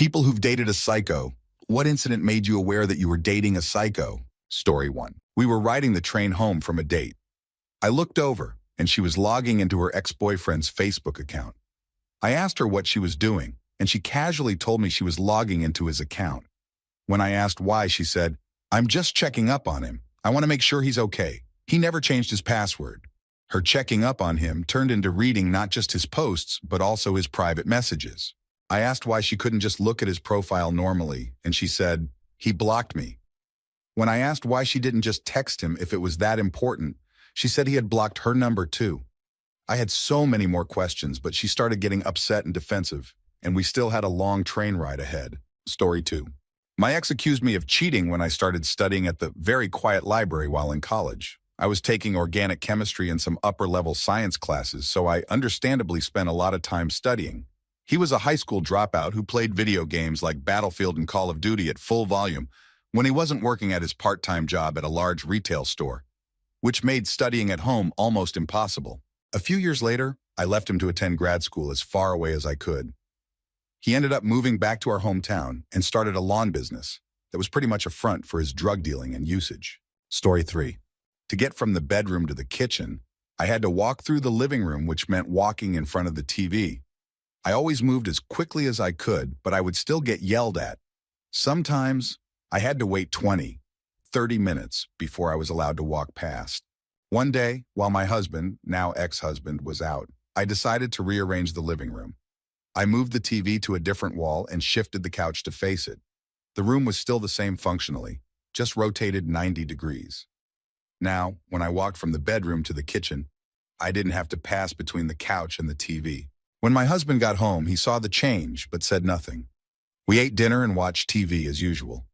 People who've dated a psycho. What incident made you aware that you were dating a psycho? Story 1. We were riding the train home from a date. I looked over, and she was logging into her ex-boyfriend's Facebook account. I asked her what she was doing, and she casually told me she was logging into his account. When I asked why, she said, "I'm just checking up on him. I want to make sure he's okay. He never changed his password." Her checking up on him turned into reading not just his posts, but also his private messages. I asked why she couldn't just look at his profile normally, and she said, "He blocked me." When I asked why she didn't just text him if it was that important, she said he had blocked her number too. I had so many more questions, but she started getting upset and defensive, and we still had a long train ride ahead. Story 2. My ex accused me of cheating when I started studying at the very quiet library while in college. I was taking organic chemistry and some upper-level science classes, so I understandably spent a lot of time studying. He was a high school dropout who played video games like Battlefield and Call of Duty at full volume when he wasn't working at his part-time job at a large retail store, which made studying at home almost impossible. A few years later, I left him to attend grad school as far away as I could. He ended up moving back to our hometown and started a lawn business that was pretty much a front for his drug dealing and usage. Story 3. To get from the bedroom to the kitchen, I had to walk through the living room, which meant walking in front of the TV. I always moved as quickly as I could, but I would still get yelled at. Sometimes I had to wait 20, 30 minutes before I was allowed to walk past. One day, while my husband, now ex-husband, was out, I decided to rearrange the living room. I moved the TV to a different wall and shifted the couch to face it. The room was still the same functionally, just rotated 90 degrees. Now, when I walked from the bedroom to the kitchen, I didn't have to pass between the couch and the TV. When my husband got home, he saw the change, but said nothing. We ate dinner and watched TV as usual.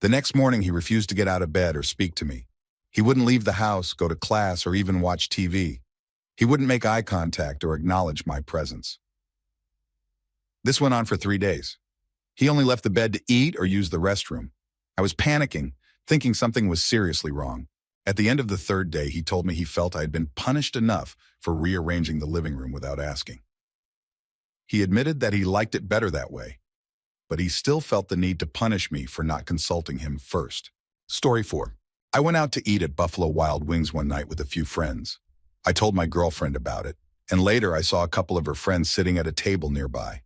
The next morning, he refused to get out of bed or speak to me. He wouldn't leave the house, go to class, or even watch TV. He wouldn't make eye contact or acknowledge my presence. This went on for 3 days. He only left the bed to eat or use the restroom. I was panicking, thinking something was seriously wrong. At the end of the 3rd day, he told me he felt I had been punished enough for rearranging the living room without asking. He admitted that he liked it better that way, but he still felt the need to punish me for not consulting him first. Story 4. I went out to eat at Buffalo Wild Wings one night with a few friends. I told my girlfriend about it, and later I saw a couple of her friends sitting at a table nearby.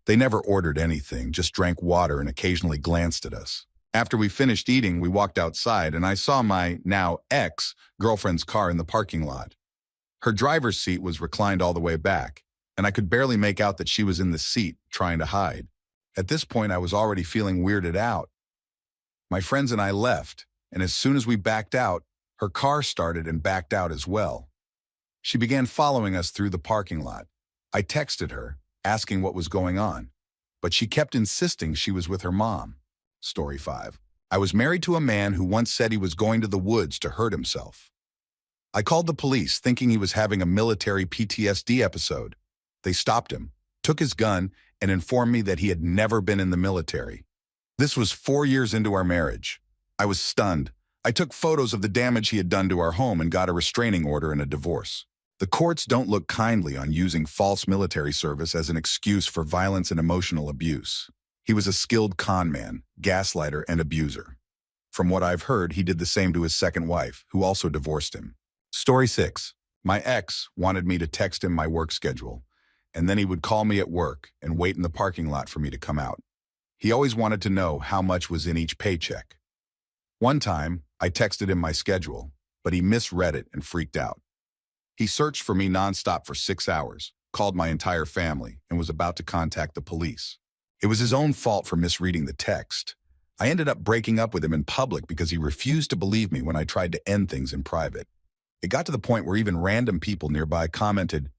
They never ordered anything, just drank water and occasionally glanced at us. After we finished eating, we walked outside, and I saw my now ex-girlfriend's car in the parking lot. Her driver's seat was reclined all the way back, and I could barely make out that she was in the seat, trying to hide. At this point, I was already feeling weirded out. My friends and I left, and as soon as we backed out, her car started and backed out as well. She began following us through the parking lot. I texted her, asking what was going on, but she kept insisting she was with her mom. Story 5. I was married to a man who once said he was going to the woods to hurt himself. I called the police thinking he was having a military PTSD episode. They stopped him, took his gun, and informed me that he had never been in the military. This was 4 years into our marriage. I was stunned. I took photos of the damage he had done to our home and got a restraining order and a divorce. The courts don't look kindly on using false military service as an excuse for violence and emotional abuse. He was a skilled con man, gaslighter, and abuser. From what I've heard, he did the same to his second wife, who also divorced him. Story 6. My ex wanted me to text him my work schedule, and then he would call me at work and wait in the parking lot for me to come out. He always wanted to know how much was in each paycheck. One time, I texted him my schedule, but he misread it and freaked out. He searched for me nonstop for 6 hours, called my entire family, and was about to contact the police. It was his own fault for misreading the text. I ended up breaking up with him in public because he refused to believe me when I tried to end things in private. It got to the point where even random people nearby commented,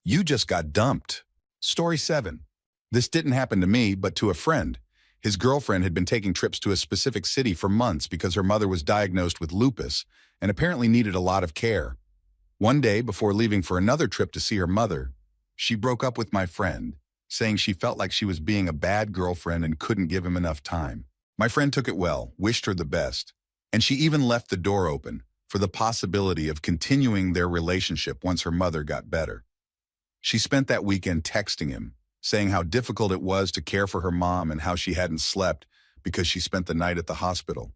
"You just got dumped." Story 7. This didn't happen to me, but to a friend. His girlfriend had been taking trips to a specific city for months because her mother was diagnosed with lupus and apparently needed a lot of care. One day, before leaving for another trip to see her mother, she broke up with my friend, saying she felt like she was being a bad girlfriend and couldn't give him enough time. My friend took it well, wished her the best, and she even left the door open for the possibility of continuing their relationship once her mother got better. She spent that weekend texting him, saying how difficult it was to care for her mom and how she hadn't slept because she spent the night at the hospital.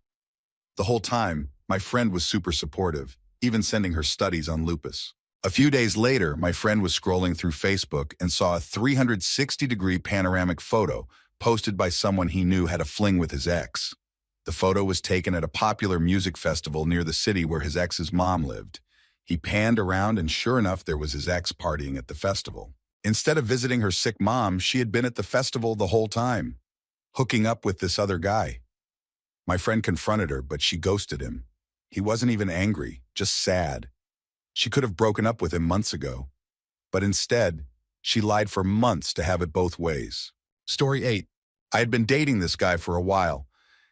The whole time, my friend was super supportive, even sending her studies on lupus. A few days later, my friend was scrolling through Facebook and saw a 360-degree panoramic photo posted by someone he knew had a fling with his ex. The photo was taken at a popular music festival near the city where his ex's mom lived. He panned around and sure enough, there was his ex partying at the festival. Instead of visiting her sick mom, she had been at the festival the whole time, hooking up with this other guy. My friend confronted her, but she ghosted him. He wasn't even angry, just sad. She could have broken up with him months ago, but instead, she lied for months to have it both ways. Story 8. I had been dating this guy for a while,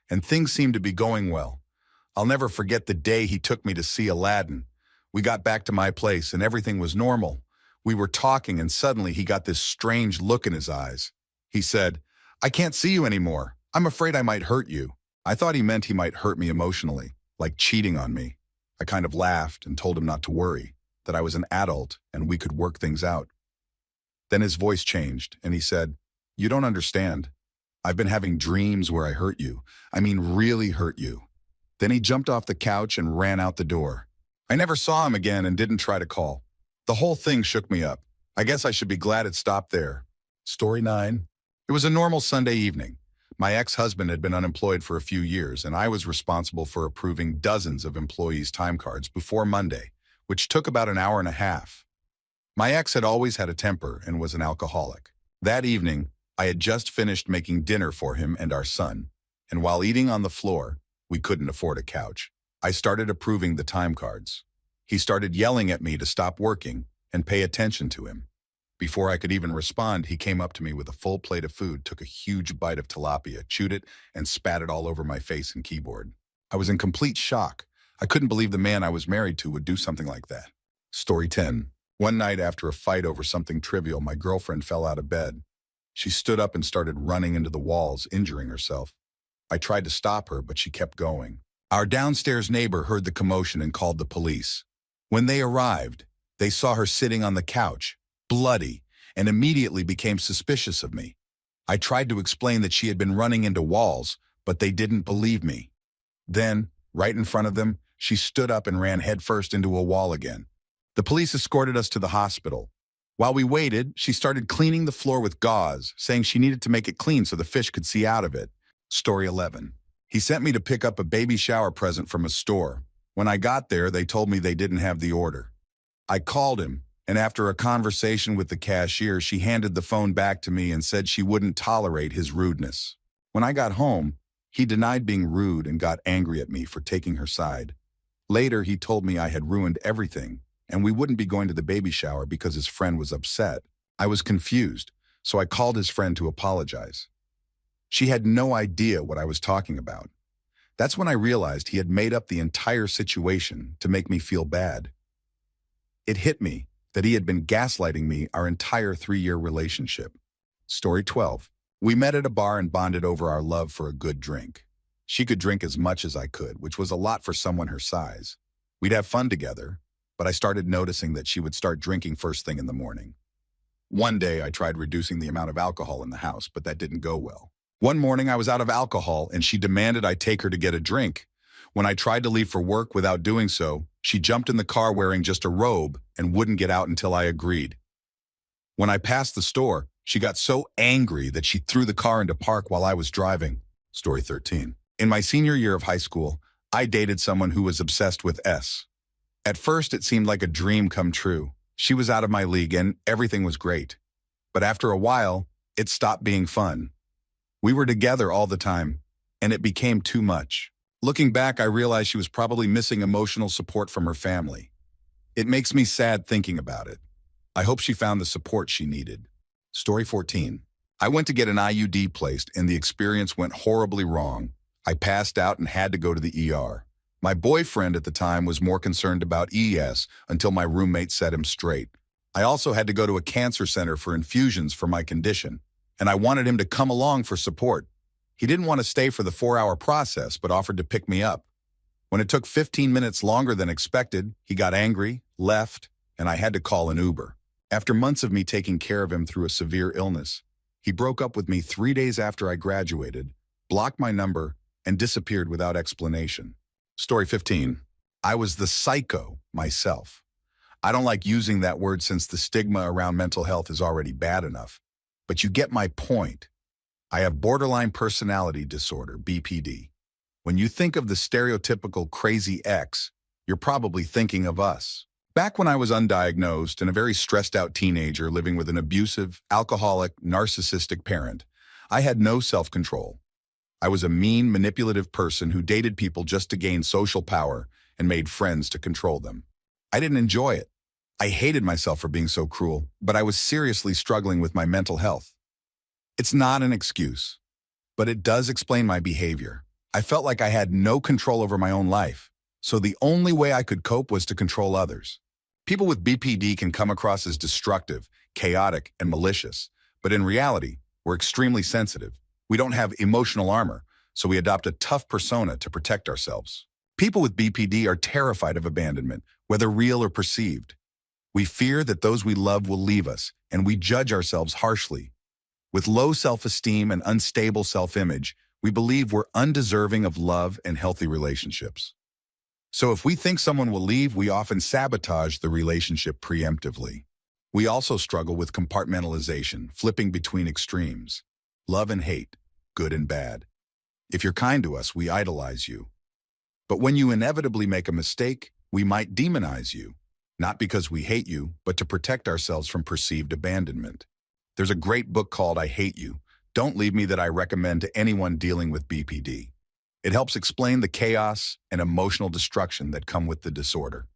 and things seemed to be going well. I'll never forget the day he took me to see Aladdin. We got back to my place and everything was normal. We were talking and suddenly he got this strange look in his eyes. He said, "I can't see you anymore. I'm afraid I might hurt you." I thought he meant he might hurt me emotionally, like cheating on me. I kind of laughed and told him not to worry, that I was an adult and we could work things out. Then his voice changed and he said, "You don't understand. I've been having dreams where I hurt you. I mean, really hurt you." Then he jumped off the couch and ran out the door. I never saw him again and didn't try to call. The whole thing shook me up. I guess I should be glad it stopped there. Story 9. It was a normal Sunday evening. My ex-husband had been unemployed for a few years, and I was responsible for approving dozens of employees' time cards before Monday, which took about an hour and a half. My ex had always had a temper and was an alcoholic. That evening, I had just finished making dinner for him and our son, and while eating on the floor, we couldn't afford a couch, I started approving the time cards. He started yelling at me to stop working and pay attention to him. Before I could even respond, he came up to me with a full plate of food, took a huge bite of tilapia, chewed it, and spat it all over my face and keyboard. I was in complete shock. I couldn't believe the man I was married to would do something like that. Story 10. One night after a fight over something trivial, my girlfriend fell out of bed. She stood up and started running into the walls, injuring herself. I tried to stop her, but she kept going. Our downstairs neighbor heard the commotion and called the police. When they arrived, they saw her sitting on the couch, bloody, and immediately became suspicious of me. I tried to explain that she had been running into walls, but they didn't believe me. Then, right in front of them, she stood up and ran headfirst into a wall again. The police escorted us to the hospital. While we waited, she started cleaning the floor with gauze, saying she needed to make it clean so the fish could see out of it. Story 11. He sent me to pick up a baby shower present from a store. When I got there, they told me they didn't have the order. I called him, and after a conversation with the cashier, she handed the phone back to me and said she wouldn't tolerate his rudeness. When I got home, he denied being rude and got angry at me for taking her side. Later, he told me I had ruined everything, and we wouldn't be going to the baby shower because his friend was upset. I was confused, so I called his friend to apologize. She had no idea what I was talking about. That's when I realized he had made up the entire situation to make me feel bad. It hit me that he had been gaslighting me our entire 3-year relationship. Story 12. We met at a bar and bonded over our love for a good drink. She could drink as much as I could, which was a lot for someone her size. We'd have fun together, but I started noticing that she would start drinking first thing in the morning. One day, I tried reducing the amount of alcohol in the house, but that didn't go well. One morning, I was out of alcohol, and she demanded I take her to get a drink. When I tried to leave for work without doing so, she jumped in the car wearing just a robe and wouldn't get out until I agreed. When I passed the store, she got so angry that she threw the car into park while I was driving. Story 13. In my senior year of high school, I dated someone who was obsessed with S. At first, it seemed like a dream come true. She was out of my league and everything was great. But after a while, it stopped being fun. We were together all the time, and it became too much. Looking back, I realized she was probably missing emotional support from her family. It makes me sad thinking about it. I hope she found the support she needed. Story 14. I went to get an IUD placed, and the experience went horribly wrong. I passed out and had to go to the ER. My boyfriend at the time was more concerned about ES until my roommate set him straight. I also had to go to a cancer center for infusions for my condition, and I wanted him to come along for support. He didn't want to stay for the 4-hour process, but offered to pick me up. When it took 15 minutes longer than expected, he got angry, left, and I had to call an Uber. After months of me taking care of him through a severe illness, he broke up with me 3 days after I graduated, blocked my number, and disappeared without explanation. Story 15. I was the psycho myself. I don't like using that word since the stigma around mental health is already bad enough. But you get my point. I have borderline personality disorder, BPD. When you think of the stereotypical crazy ex, you're probably thinking of us. Back when I was undiagnosed and a very stressed out teenager living with an abusive, alcoholic, narcissistic parent, I had no self-control. I was a mean, manipulative person who dated people just to gain social power and made friends to control them. I didn't enjoy it. I hated myself for being so cruel, but I was seriously struggling with my mental health. It's not an excuse, but it does explain my behavior. I felt like I had no control over my own life, so the only way I could cope was to control others. People with BPD can come across as destructive, chaotic, and malicious, but in reality, we're extremely sensitive. We don't have emotional armor, so we adopt a tough persona to protect ourselves. People with BPD are terrified of abandonment, whether real or perceived. We fear that those we love will leave us, and we judge ourselves harshly. With low self-esteem and unstable self-image, we believe we're undeserving of love and healthy relationships. So if we think someone will leave, we often sabotage the relationship preemptively. We also struggle with compartmentalization, flipping between extremes. Love and hate, good and bad. If you're kind to us, we idolize you. But when you inevitably make a mistake, we might demonize you. Not because we hate you, but to protect ourselves from perceived abandonment. There's a great book called I Hate You, Don't Leave Me that I recommend to anyone dealing with BPD. It helps explain the chaos and emotional destruction that come with the disorder.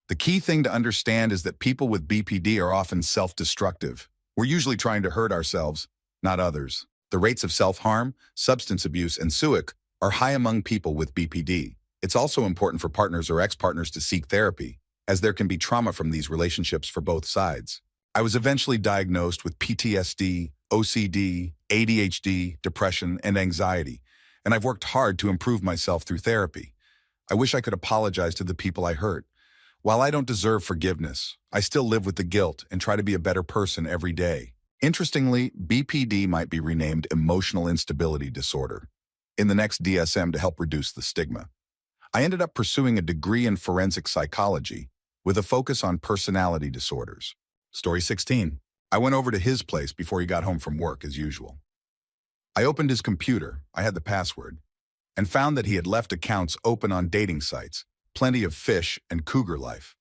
The key thing to understand is that people with BPD are often self-destructive. We're usually trying to hurt ourselves, not others. The rates of self-harm, substance abuse, and suicide are high among people with BPD. It's also important for partners or ex-partners to seek therapy, as there can be trauma from these relationships for both sides. I was eventually diagnosed with PTSD, OCD, ADHD, depression, and anxiety, and I've worked hard to improve myself through therapy. I wish I could apologize to the people I hurt. While I don't deserve forgiveness, I still live with the guilt and try to be a better person every day. Interestingly, BPD might be renamed emotional instability disorder in the next DSM to help reduce the stigma. I ended up pursuing a degree in forensic psychology with a focus on personality disorders. Story 16. I went over to his place before he got home from work as usual. I opened his computer, I had the password, and found that he had left accounts open on dating sites, plenty of fish and cougar life.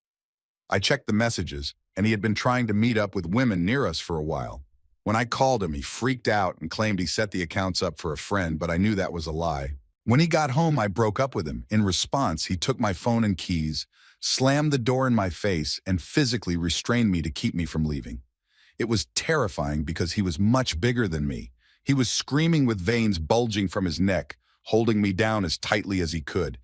I checked the messages, and he had been trying to meet up with women near us for a while. When I called him, he freaked out and claimed he set the accounts up for a friend, but I knew that was a lie. When he got home, I broke up with him. In response, he took my phone and keys, slammed the door in my face, and physically restrained me to keep me from leaving. It was terrifying because he was much bigger than me. He was screaming with veins bulging from his neck, holding me down as tightly as he could.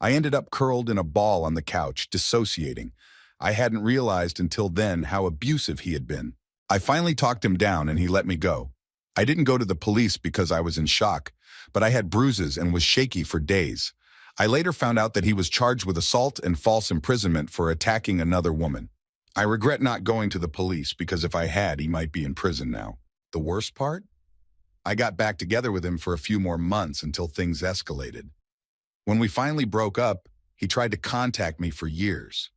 I ended up curled in a ball on the couch, dissociating. I hadn't realized until then how abusive he had been. I finally talked him down and he let me go. I didn't go to the police because I was in shock, but I had bruises and was shaky for days. I later found out that he was charged with assault and false imprisonment for attacking another woman. I regret not going to the police because if I had, he might be in prison now. The worst part? I got back together with him for a few more months until things escalated. When we finally broke up, he tried to contact me for years.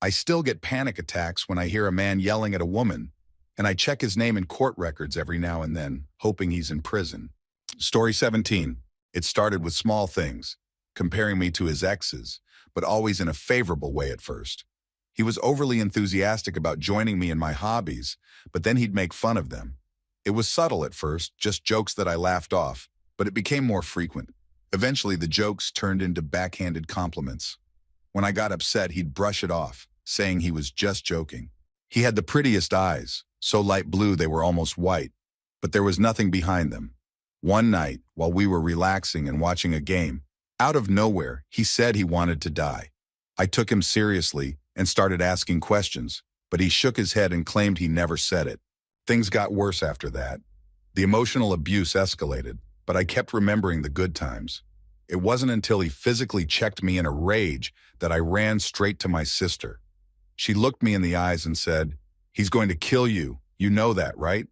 I still get panic attacks when I hear a man yelling at a woman, and I check his name in court records every now and then, hoping he's in prison. Story 17. It started with small things, comparing me to his exes, but always in a favorable way at first. He was overly enthusiastic about joining me in my hobbies, but then he'd make fun of them. It was subtle at first, just jokes that I laughed off, but it became more frequent. Eventually, the jokes turned into backhanded compliments. When I got upset, he'd brush it off, saying he was just joking. He had the prettiest eyes, so light blue they were almost white, but there was nothing behind them. One night, while we were relaxing and watching a game, out of nowhere, he said he wanted to die. I took him seriously and started asking questions, but he shook his head and claimed he never said it. Things got worse after that. The emotional abuse escalated, but I kept remembering the good times. It wasn't until he physically checked me in a rage that I ran straight to my sister. She looked me in the eyes and said, He's going to kill you. You know that, right?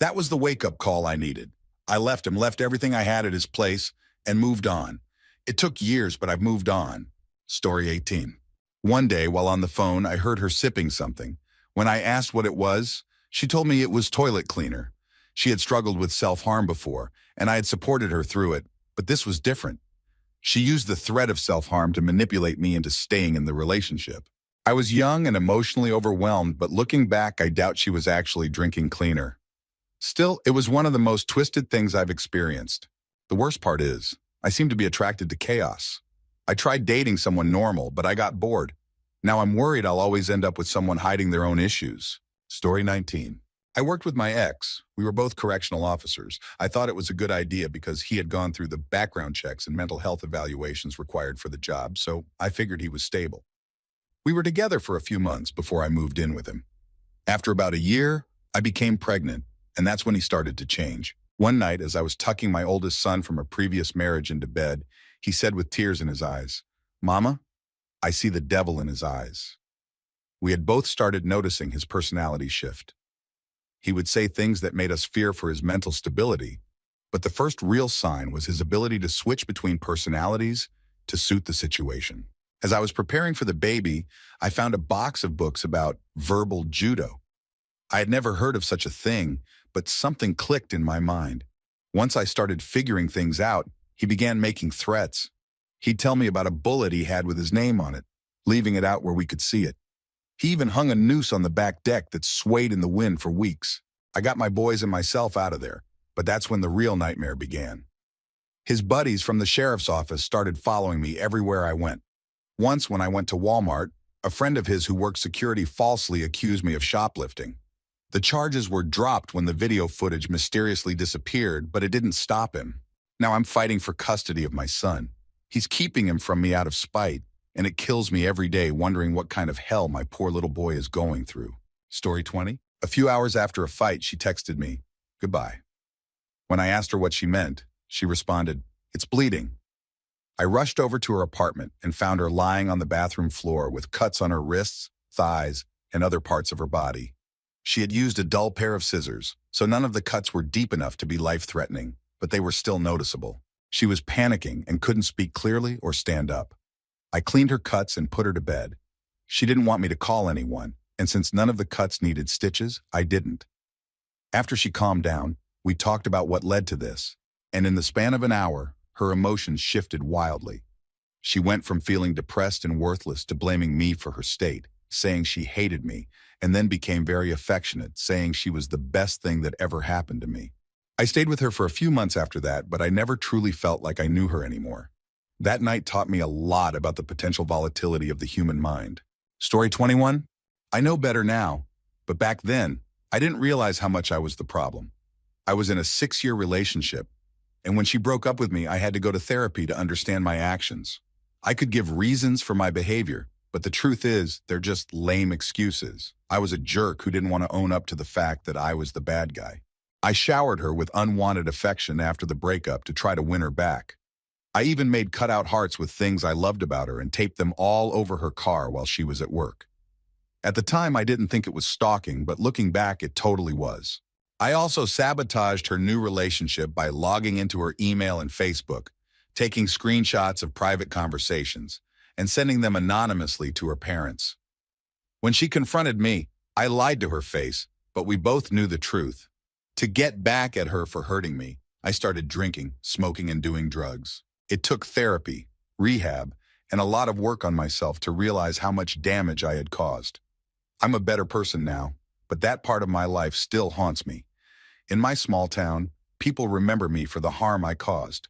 That was the wake-up call I needed. I left him, left everything I had at his place, and moved on. It took years, but I've moved on. Story 18. One day, while on the phone, I heard her sipping something. When I asked what it was, she told me it was toilet cleaner. She had struggled with self-harm before, and I had supported her through it, but this was different. She used the threat of self-harm to manipulate me into staying in the relationship. I was young and emotionally overwhelmed, but looking back, I doubt she was actually drinking cleaner. Still, it was one of the most twisted things I've experienced. The worst part is, I seem to be attracted to chaos. I tried dating someone normal, but I got bored. Now I'm worried I'll always end up with someone hiding their own issues. Story 19. I worked with my ex. We were both correctional officers. I thought it was a good idea because he had gone through the background checks and mental health evaluations required for the job, so I figured he was stable. We were together for a few months before I moved in with him. After about a year, I became pregnant, and that's when he started to change. One night, as I was tucking my oldest son from a previous marriage into bed, he said with tears in his eyes, "Mama, I see the devil in his eyes." We had both started noticing his personality shift. He would say things that made us fear for his mental stability, but the first real sign was his ability to switch between personalities to suit the situation. As I was preparing for the baby, I found a box of books about verbal judo. I had never heard of such a thing, but something clicked in my mind. Once I started figuring things out, he began making threats. He'd tell me about a bullet he had with his name on it, leaving it out where we could see it. He even hung a noose on the back deck that swayed in the wind for weeks. I got my boys and myself out of there, but that's when the real nightmare began. His buddies from the sheriff's office started following me everywhere I went. Once, when I went to Walmart, a friend of his who worked security falsely accused me of shoplifting. The charges were dropped when the video footage mysteriously disappeared, but it didn't stop him. Now I'm fighting for custody of my son. He's keeping him from me out of spite, and it kills me every day wondering what kind of hell my poor little boy is going through. Story 20. A few hours after a fight, she texted me, "Goodbye." When I asked her what she meant, she responded, "It's bleeding." I rushed over to her apartment and found her lying on the bathroom floor with cuts on her wrists, thighs, and other parts of her body. She had used a dull pair of scissors, so none of the cuts were deep enough to be life-threatening, but they were still noticeable. She was panicking and couldn't speak clearly or stand up. I cleaned her cuts and put her to bed. She didn't want me to call anyone, and since none of the cuts needed stitches, I didn't. After she calmed down, we talked about what led to this, and in the span of an hour, her emotions shifted wildly. She went from feeling depressed and worthless to blaming me for her state, saying she hated me, and then became very affectionate, saying she was the best thing that ever happened to me. I stayed with her for a few months after that, but I never truly felt like I knew her anymore. That night taught me a lot about the potential volatility of the human mind. Story 21. I know better now, but back then, I didn't realize how much I was the problem. I was in a 6-year relationship, and when she broke up with me, I had to go to therapy to understand my actions. I could give reasons for my behavior, but the truth is, they're just lame excuses. I was a jerk who didn't want to own up to the fact that I was the bad guy. I showered her with unwanted affection after the breakup to try to win her back. I even made cutout hearts with things I loved about her and taped them all over her car while she was at work. At the time, I didn't think it was stalking, but looking back, it totally was. I also sabotaged her new relationship by logging into her email and Facebook, taking screenshots of private conversations, and sending them anonymously to her parents. When she confronted me, I lied to her face, but we both knew the truth. To get back at her for hurting me, I started drinking, smoking, and doing drugs. It took therapy, rehab, and a lot of work on myself to realize how much damage I had caused. I'm a better person now, but that part of my life still haunts me. In my small town, people remember me for the harm I caused,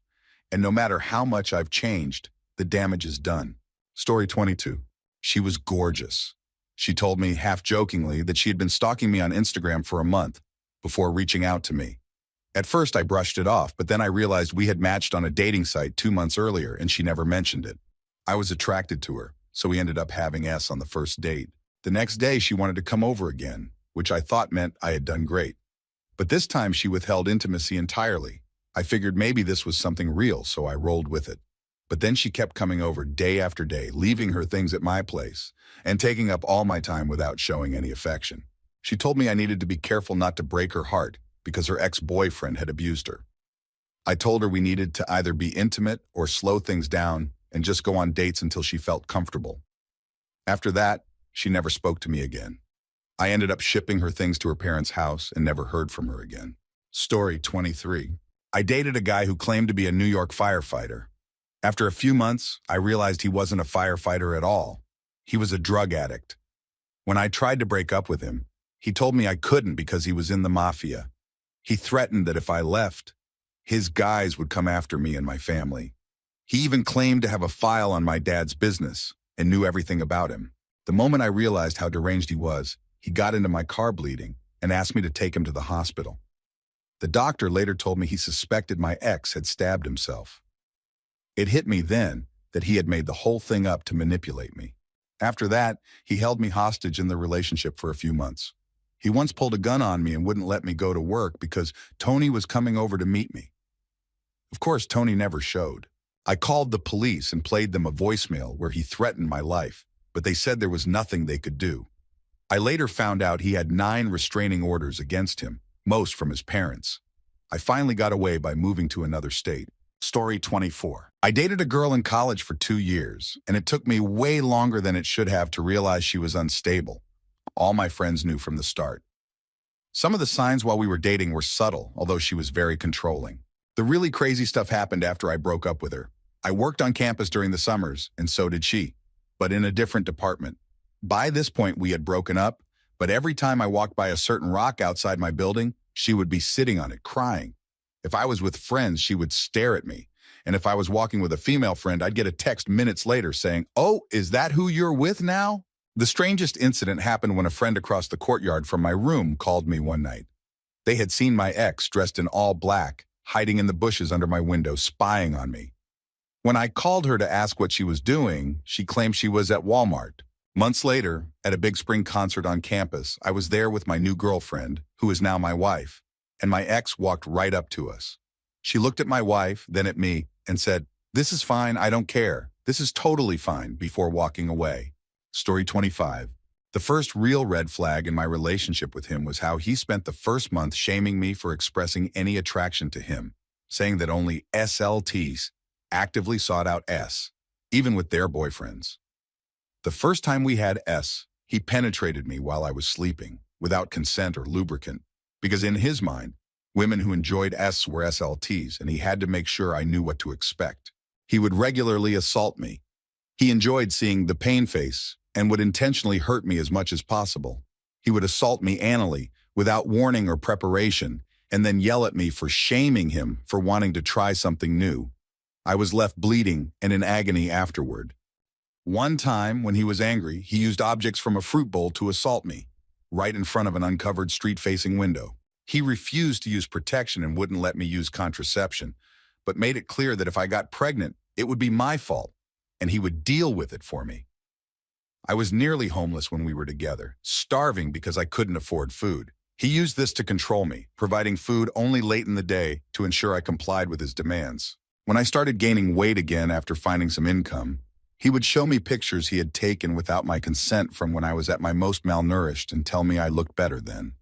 and no matter how much I've changed, the damage is done. Story 22. She was gorgeous. She told me, half jokingly, that she had been stalking me on Instagram for a month before reaching out to me. At first, I brushed it off, but then I realized we had matched on a dating site 2 months earlier, and she never mentioned it. I was attracted to her, so we ended up having sex on the first date. The next day, she wanted to come over again, which I thought meant I had done great. But this time, she withheld intimacy entirely. I figured maybe this was something real, so I rolled with it. But then she kept coming over day after day, leaving her things at my place, and taking up all my time without showing any affection. She told me I needed to be careful not to break her heart because her ex-boyfriend had abused her. I told her we needed to either be intimate or slow things down and just go on dates until she felt comfortable. After that, she never spoke to me again. I ended up shipping her things to her parents' house and never heard from her again. Story 23. I dated a guy who claimed to be a New York firefighter. After a few months, I realized he wasn't a firefighter at all. He was a drug addict. When I tried to break up with him, he told me I couldn't because he was in the mafia. He threatened that if I left, his guys would come after me and my family. He even claimed to have a file on my dad's business and knew everything about him. The moment I realized how deranged he was, he got into my car bleeding and asked me to take him to the hospital. The doctor later told me he suspected my ex had stabbed himself. It hit me then that he had made the whole thing up to manipulate me. After that, he held me hostage in the relationship for a few months. He once pulled a gun on me and wouldn't let me go to work because Tony was coming over to meet me. Of course, Tony never showed. I called the police and played them a voicemail where he threatened my life, but they said there was nothing they could do. I later found out he had 9 restraining orders against him, most from his parents. I finally got away by moving to another state. Story 24. I dated a girl in college for 2 years, and it took me way longer than it should have to realize she was unstable. All my friends knew from the start. Some of the signs while we were dating were subtle, although she was very controlling. The really crazy stuff happened after I broke up with her. I worked on campus during the summers, and so did she, but in a different department. By this point, we had broken up, but every time I walked by a certain rock outside my building, she would be sitting on it, crying. If I was with friends, she would stare at me. And if I was walking with a female friend, I'd get a text minutes later saying, "Oh, is that who you're with now?" The strangest incident happened when a friend across the courtyard from my room called me one night. They had seen my ex dressed in all black, hiding in the bushes under my window, spying on me. When I called her to ask what she was doing, she claimed she was at Walmart. Months later, at a big spring concert on campus, I was there with my new girlfriend, who is now my wife, and my ex walked right up to us. She looked at my wife, then at me, and said, "This is fine, I don't care. This is totally fine," before walking away. Story 25. The first real red flag in my relationship with him was how he spent the first month shaming me for expressing any attraction to him, saying that only SLTs actively sought out S, even with their boyfriends. The first time we had S, he penetrated me while I was sleeping, without consent or lubricant, because in his mind, women who enjoyed S were SLTs, and he had to make sure I knew what to expect. He would regularly assault me. He enjoyed seeing the pain face and would intentionally hurt me as much as possible. He would assault me anally, without warning or preparation, and then yell at me for shaming him for wanting to try something new. I was left bleeding and in agony afterward. One time, when he was angry, he used objects from a fruit bowl to assault me, right in front of an uncovered street-facing window. He refused to use protection and wouldn't let me use contraception, but made it clear that if I got pregnant, it would be my fault, and he would deal with it for me. I was nearly homeless when we were together, starving because I couldn't afford food. He used this to control me, providing food only late in the day to ensure I complied with his demands. When I started gaining weight again after finding some income, he would show me pictures he had taken without my consent from when I was at my most malnourished and tell me I looked better then.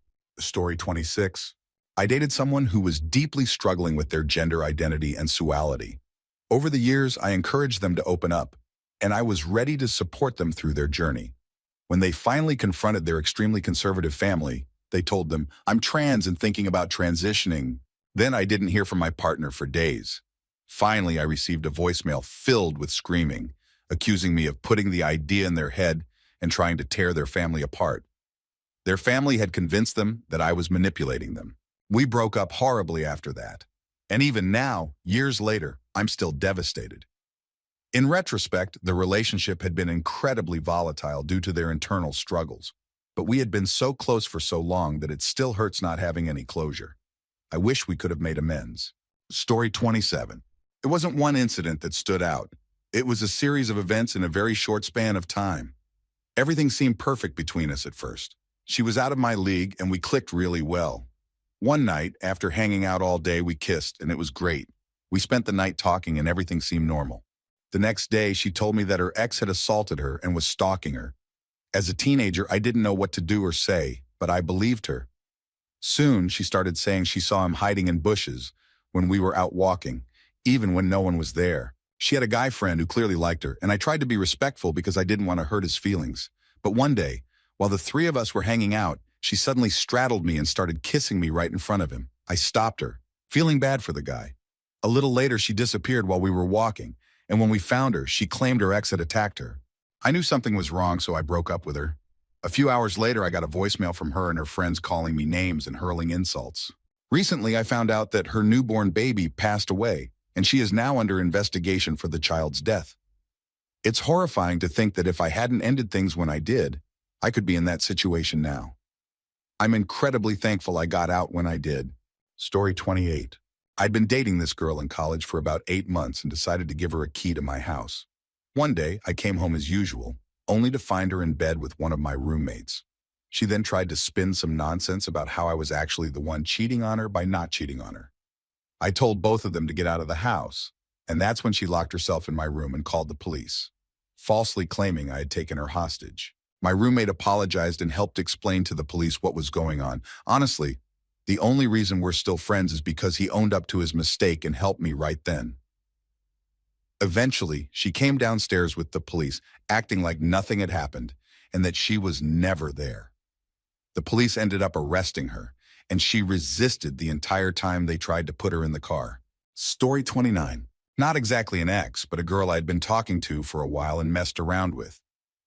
Story 26. I dated someone who was deeply struggling with their gender identity and sexuality. Over the years, I encouraged them to open up, and I was ready to support them through their journey. When they finally confronted their extremely conservative family, they told them, "I'm trans and thinking about transitioning." Then I didn't hear from my partner for days. Finally, I received a voicemail filled with screaming, accusing me of putting the idea in their head and trying to tear their family apart. Their family had convinced them that I was manipulating them. We broke up horribly after that. And even now, years later, I'm still devastated. In retrospect, the relationship had been incredibly volatile due to their internal struggles. But we had been so close for so long that it still hurts not having any closure. I wish we could have made amends. Story 27. It wasn't one incident that stood out. It was a series of events in a very short span of time. Everything seemed perfect between us at first. She was out of my league and we clicked really well. One night, after hanging out all day, we kissed and it was great. We spent the night talking and everything seemed normal. The next day, she told me that her ex had assaulted her and was stalking her. As a teenager, I didn't know what to do or say, but I believed her. Soon, she started saying she saw him hiding in bushes when we were out walking, even when no one was there. She had a guy friend who clearly liked her, and I tried to be respectful because I didn't want to hurt his feelings. But one day, while the three of us were hanging out, she suddenly straddled me and started kissing me right in front of him. I stopped her, feeling bad for the guy. A little later, she disappeared while we were walking, and when we found her, she claimed her ex had attacked her. I knew something was wrong, so I broke up with her. A few hours later, I got a voicemail from her and her friends calling me names and hurling insults. Recently, I found out that her newborn baby passed away, and she is now under investigation for the child's death. It's horrifying to think that if I hadn't ended things when I did, I could be in that situation now. I'm incredibly thankful I got out when I did. Story 28. I'd been dating this girl in college for about 8 months and decided to give her a key to my house. One day, I came home as usual, only to find her in bed with one of my roommates. She then tried to spin some nonsense about how I was actually the one cheating on her by not cheating on her. I told both of them to get out of the house, and that's when she locked herself in my room and called the police, falsely claiming I had taken her hostage. My roommate apologized and helped explain to the police what was going on. Honestly, the only reason we're still friends is because he owned up to his mistake and helped me right then. Eventually, she came downstairs with the police, acting like nothing had happened and that she was never there. The police ended up arresting her, and she resisted the entire time they tried to put her in the car. Story 29. Not exactly an ex, but a girl I'd been talking to for a while and messed around with.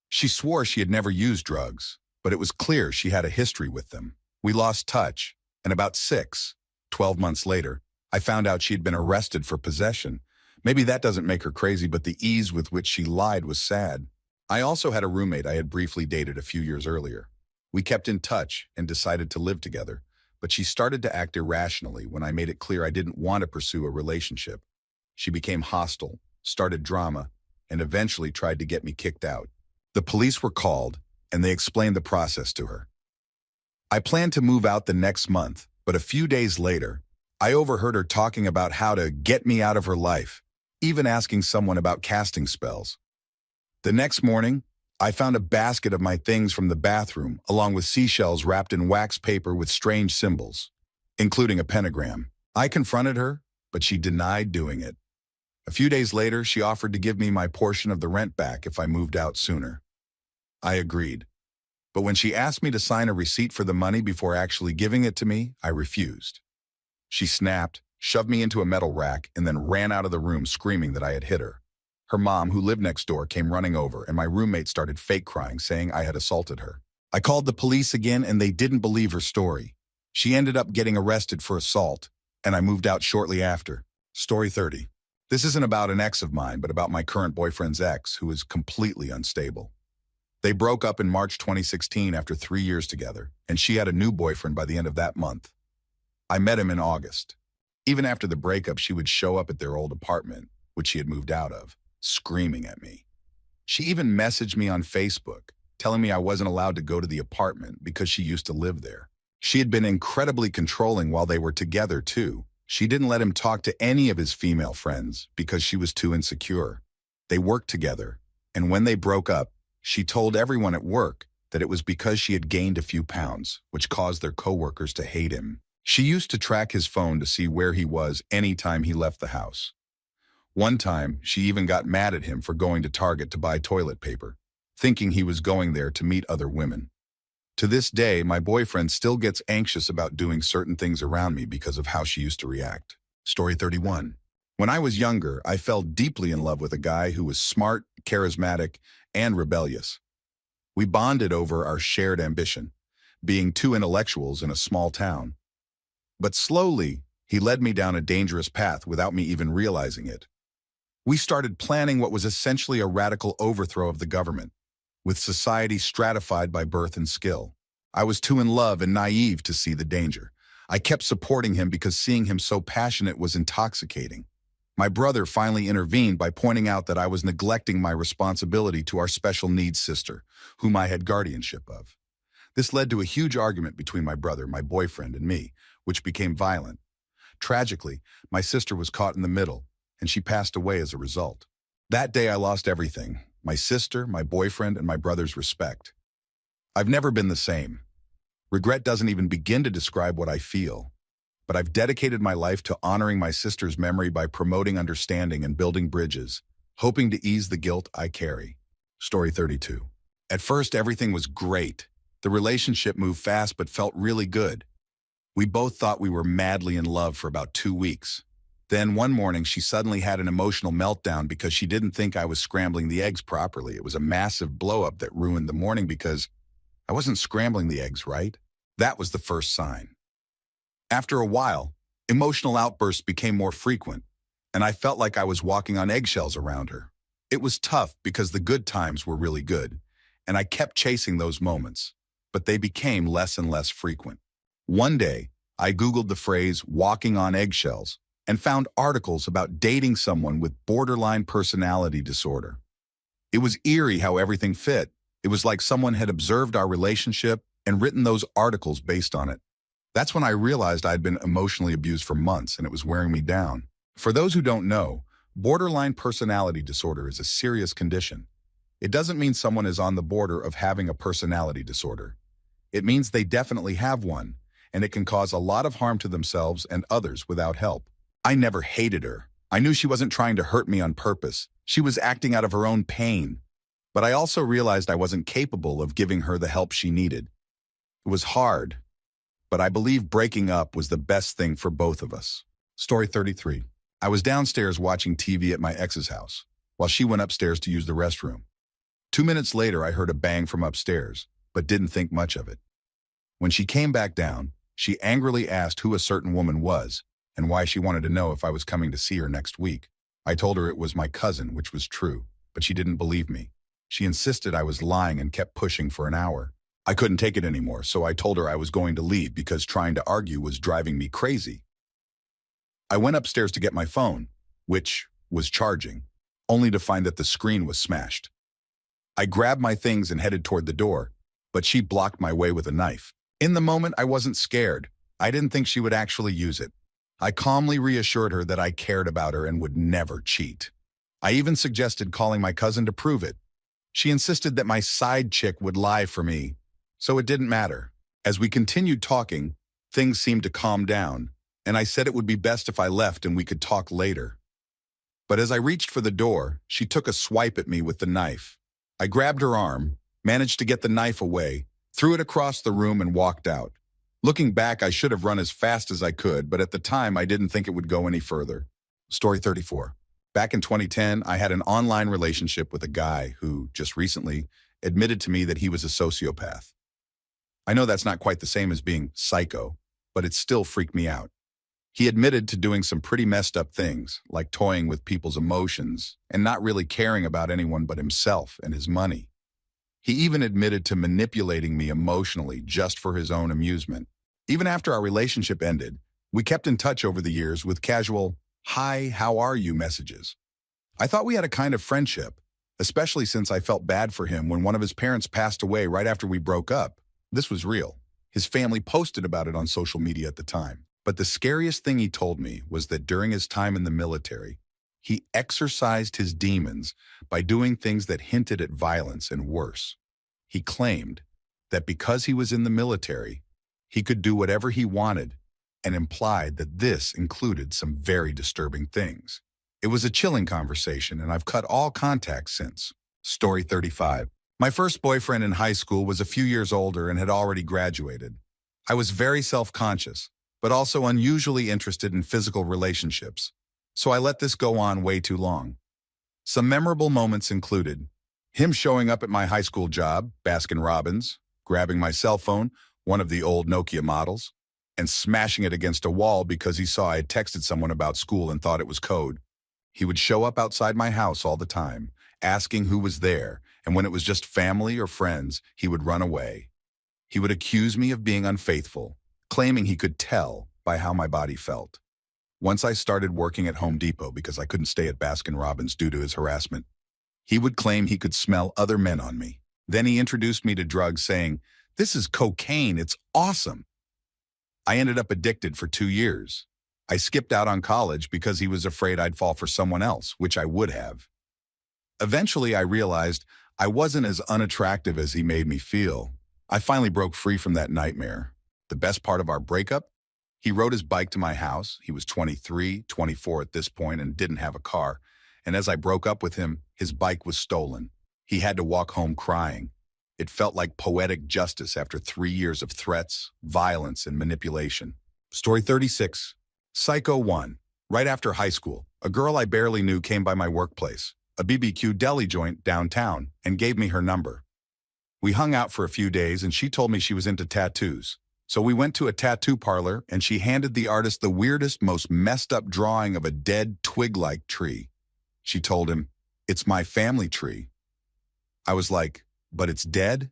She swore she had never used drugs, but it was clear she had a history with them. We lost touch, and about 12 months later, I found out she had been arrested for possession. Maybe that doesn't make her crazy, but the ease with which she lied was sad. I also had a roommate I had briefly dated a few years earlier. We kept in touch and decided to live together, but she started to act irrationally when I made it clear I didn't want to pursue a relationship. She became hostile, started drama, and eventually tried to get me kicked out. The police were called, and they explained the process to her. I planned to move out the next month, but a few days later, I overheard her talking about how to get me out of her life, even asking someone about casting spells. The next morning, I found a basket of my things from the bathroom, along with seashells wrapped in wax paper with strange symbols, including a pentagram. I confronted her, but she denied doing it. A few days later, she offered to give me my portion of the rent back if I moved out sooner. I agreed. But when she asked me to sign a receipt for the money before actually giving it to me, I refused. She snapped, shoved me into a metal rack, and then ran out of the room screaming that I had hit her. Her mom, who lived next door, came running over, and my roommate started fake crying, saying I had assaulted her. I called the police again, and they didn't believe her story. She ended up getting arrested for assault, and I moved out shortly after. Story 30. This isn't about an ex of mine, but about my current boyfriend's ex, who is completely unstable. They broke up in March 2016 after 3 years together, and she had a new boyfriend by the end of that month. I met him in August. Even after the breakup, she would show up at their old apartment, which she had moved out of, screaming at me. She even messaged me on Facebook, telling me I wasn't allowed to go to the apartment because she used to live there. She had been incredibly controlling while they were together, too. She didn't let him talk to any of his female friends because she was too insecure. They worked together, and when they broke up, she told everyone at work that it was because she had gained a few pounds, which caused their coworkers to hate him. She used to track his phone to see where he was anytime he left the house. One time, she even got mad at him for going to Target to buy toilet paper, thinking he was going there to meet other women. To this day, my boyfriend still gets anxious about doing certain things around me because of how she used to react. Story 31. When I was younger, I fell deeply in love with a guy who was smart, charismatic, and rebellious. We bonded over our shared ambition, being two intellectuals in a small town. But slowly, he led me down a dangerous path without me even realizing it. We started planning what was essentially a radical overthrow of the government, with society stratified by birth and skill. I was too in love and naive to see the danger. I kept supporting him because seeing him so passionate was intoxicating. My brother finally intervened by pointing out that I was neglecting my responsibility to our special needs sister, whom I had guardianship of. This led to a huge argument between my brother, my boyfriend, and me, which became violent. Tragically, my sister was caught in the middle, and she passed away as a result. That day I lost everything: my sister, my boyfriend, and my brother's respect. I've never been the same. Regret doesn't even begin to describe what I feel. But I've dedicated my life to honoring my sister's memory by promoting understanding and building bridges, hoping to ease the guilt I carry. Story 32. At first, everything was great. The relationship moved fast but felt really good. We both thought we were madly in love for about 2 weeks. Then one morning, she suddenly had an emotional meltdown because she didn't think I was scrambling the eggs properly. It was a massive blow-up that ruined the morning because I wasn't scrambling the eggs right. That was the first sign. After a while, emotional outbursts became more frequent, and I felt like I was walking on eggshells around her. It was tough because the good times were really good, and I kept chasing those moments, but they became less and less frequent. One day, I Googled the phrase walking on eggshells and found articles about dating someone with borderline personality disorder. It was eerie how everything fit. It was like someone had observed our relationship and written those articles based on it. That's when I realized I'd been emotionally abused for months and it was wearing me down. For those who don't know, borderline personality disorder is a serious condition. It doesn't mean someone is on the border of having a personality disorder. It means they definitely have one, and it can cause a lot of harm to themselves and others without help. I never hated her. I knew she wasn't trying to hurt me on purpose. She was acting out of her own pain. But I also realized I wasn't capable of giving her the help she needed. It was hard, but I believe breaking up was the best thing for both of us. Story 33. I was downstairs watching TV at my ex's house, while she went upstairs to use the restroom. 2 minutes later, I heard a bang from upstairs, but didn't think much of it. When she came back down, she angrily asked who a certain woman was and why she wanted to know if I was coming to see her next week. I told her it was my cousin, which was true, but she didn't believe me. She insisted I was lying and kept pushing for an hour. I couldn't take it anymore, so I told her I was going to leave because trying to argue was driving me crazy. I went upstairs to get my phone, which was charging, only to find that the screen was smashed. I grabbed my things and headed toward the door, but she blocked my way with a knife. In the moment, I wasn't scared. I didn't think she would actually use it. I calmly reassured her that I cared about her and would never cheat. I even suggested calling my cousin to prove it. She insisted that my side chick would lie for me, so it didn't matter. As we continued talking, things seemed to calm down, and I said it would be best if I left and we could talk later. But as I reached for the door, she took a swipe at me with the knife. I grabbed her arm, managed to get the knife away, threw it across the room and walked out. Looking back, I should have run as fast as I could, but at the time, I didn't think it would go any further. Story 34. Back in 2010, I had an online relationship with a guy who, just recently, admitted to me that he was a sociopath. I know that's not quite the same as being psycho, but it still freaked me out. He admitted to doing some pretty messed up things, like toying with people's emotions and not really caring about anyone but himself and his money. He even admitted to manipulating me emotionally just for his own amusement. Even after our relationship ended, we kept in touch over the years with casual, "Hi, how are you?" messages. I thought we had a kind of friendship, especially since I felt bad for him when one of his parents passed away right after we broke up. This was real. His family posted about it on social media at the time. But the scariest thing he told me was that during his time in the military, he exorcised his demons by doing things that hinted at violence and worse. He claimed that because he was in the military, he could do whatever he wanted and implied that this included some very disturbing things. It was a chilling conversation, and I've cut all contact since. Story 35. My first boyfriend in high school was a few years older and had already graduated. I was very self-conscious, but also unusually interested in physical relationships, so I let this go on way too long. Some memorable moments included him showing up at my high school job, Baskin-Robbins, grabbing my cell phone, one of the old Nokia models, and smashing it against a wall because he saw I had texted someone about school and thought it was code. He would show up outside my house all the time, asking who was there, and when it was just family or friends, he would run away. He would accuse me of being unfaithful, claiming he could tell by how my body felt. Once I started working at Home Depot because I couldn't stay at Baskin-Robbins due to his harassment, he would claim he could smell other men on me. Then he introduced me to drugs saying, "This is cocaine, it's awesome." I ended up addicted for 2 years. I skipped out on college because he was afraid I'd fall for someone else, which I would have. Eventually, I realized I wasn't as unattractive as he made me feel. I finally broke free from that nightmare. The best part of our breakup? He rode his bike to my house. He was 23, 24 at this point and didn't have a car. And as I broke up with him, his bike was stolen. He had to walk home crying. It felt like poetic justice after 3 years of threats, violence, and manipulation. Story 36. Psycho 1. Right after high school, a girl I barely knew came by my workplace, a BBQ deli joint downtown, and gave me her number. We hung out for a few days and she told me she was into tattoos. So we went to a tattoo parlor and she handed the artist the weirdest, most messed up drawing of a dead twig-like tree. She told him, "It's my family tree." I was like, "But it's dead?"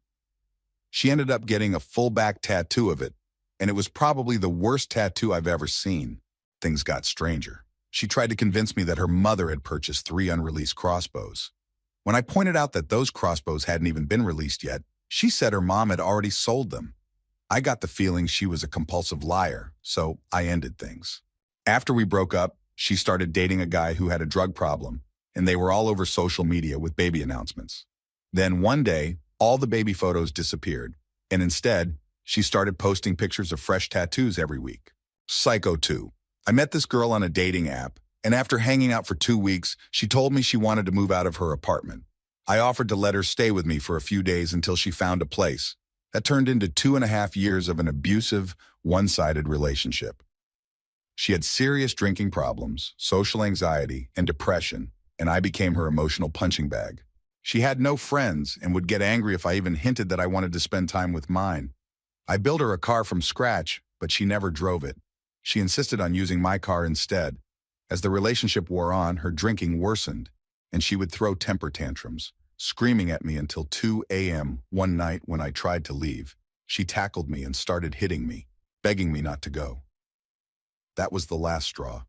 She ended up getting a full back tattoo of it, and it was probably the worst tattoo I've ever seen. Things got stranger. She tried to convince me that her mother had purchased 3 unreleased crossbows. When I pointed out that those crossbows hadn't even been released yet, she said her mom had already sold them. I got the feeling she was a compulsive liar, so I ended things. After we broke up, she started dating a guy who had a drug problem, and they were all over social media with baby announcements. Then one day, all the baby photos disappeared, and instead, she started posting pictures of fresh tattoos every week. Psycho 2. I met this girl on a dating app, and after hanging out for 2 weeks, she told me she wanted to move out of her apartment. I offered to let her stay with me for a few days until she found a place. That turned into 2.5 years of an abusive, one-sided relationship. She had serious drinking problems, social anxiety, and depression, and I became her emotional punching bag. She had no friends and would get angry if I even hinted that I wanted to spend time with mine. I built her a car from scratch, but she never drove it. She insisted on using my car instead. As the relationship wore on, her drinking worsened, and she would throw temper tantrums, screaming at me until 2 a.m. One night when I tried to leave. She tackled me and started hitting me, begging me not to go. That was the last straw.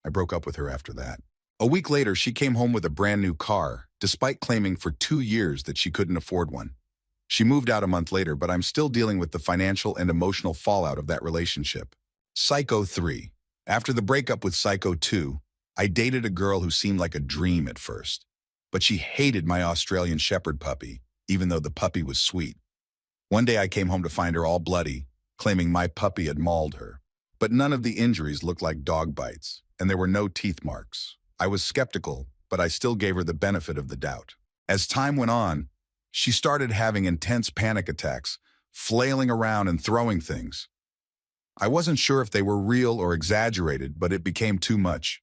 I broke up with her after that. A week later, she came home with a brand new car, despite claiming for 2 years that she couldn't afford one. She moved out a month later, but I'm still dealing with the financial and emotional fallout of that relationship. Psycho 3. After the breakup with Psycho 2, I dated a girl who seemed like a dream at first. But she hated my Australian Shepherd puppy, even though the puppy was sweet. One day I came home to find her all bloody, claiming my puppy had mauled her. But none of the injuries looked like dog bites, and there were no teeth marks. I was skeptical, but I still gave her the benefit of the doubt. As time went on, she started having intense panic attacks, flailing around and throwing things. I wasn't sure if they were real or exaggerated, but it became too much.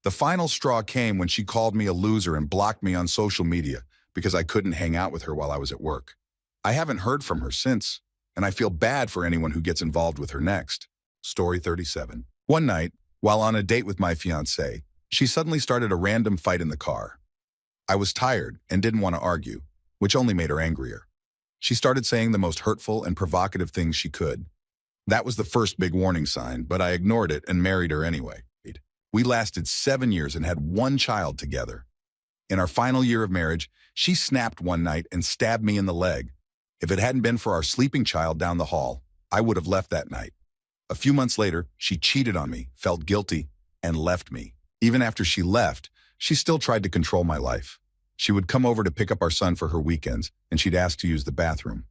The final straw came when she called me a loser and blocked me on social media because I couldn't hang out with her while I was at work. I haven't heard from her since, and I feel bad for anyone who gets involved with her next. Story 37. One night, while on a date with my fiancée, she suddenly started a random fight in the car. I was tired and didn't want to argue, which only made her angrier. She started saying the most hurtful and provocative things she could. That was the first big warning sign, but I ignored it and married her anyway. We lasted 7 years and had 1 child together. In our final year of marriage, she snapped one night and stabbed me in the leg. If it hadn't been for our sleeping child down the hall, I would have left that night. A few months later, she cheated on me, felt guilty, and left me. Even after she left, she still tried to control my life. She would come over to pick up our son for her weekends, and she'd ask to use the bathroom.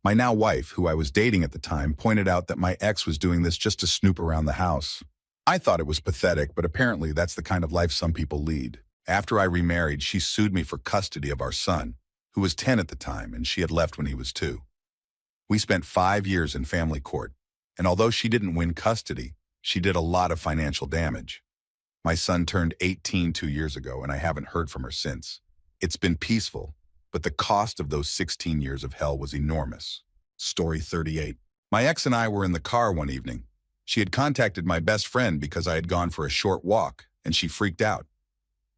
My now wife, who I was dating at the time, pointed out that my ex was doing this just to snoop around the house. I thought it was pathetic, but apparently that's the kind of life some people lead. After I remarried, she sued me for custody of our son, who was 10 at the time, and she had left when he was 2. We spent 5 years in family court, and although she didn't win custody, she did a lot of financial damage. My son turned 18 2 years ago, and I haven't heard from her since. It's been peaceful, but the cost of those 16 years of hell was enormous. Story 38. My ex and I were in the car one evening. She had contacted my best friend because I had gone for a short walk, and she freaked out.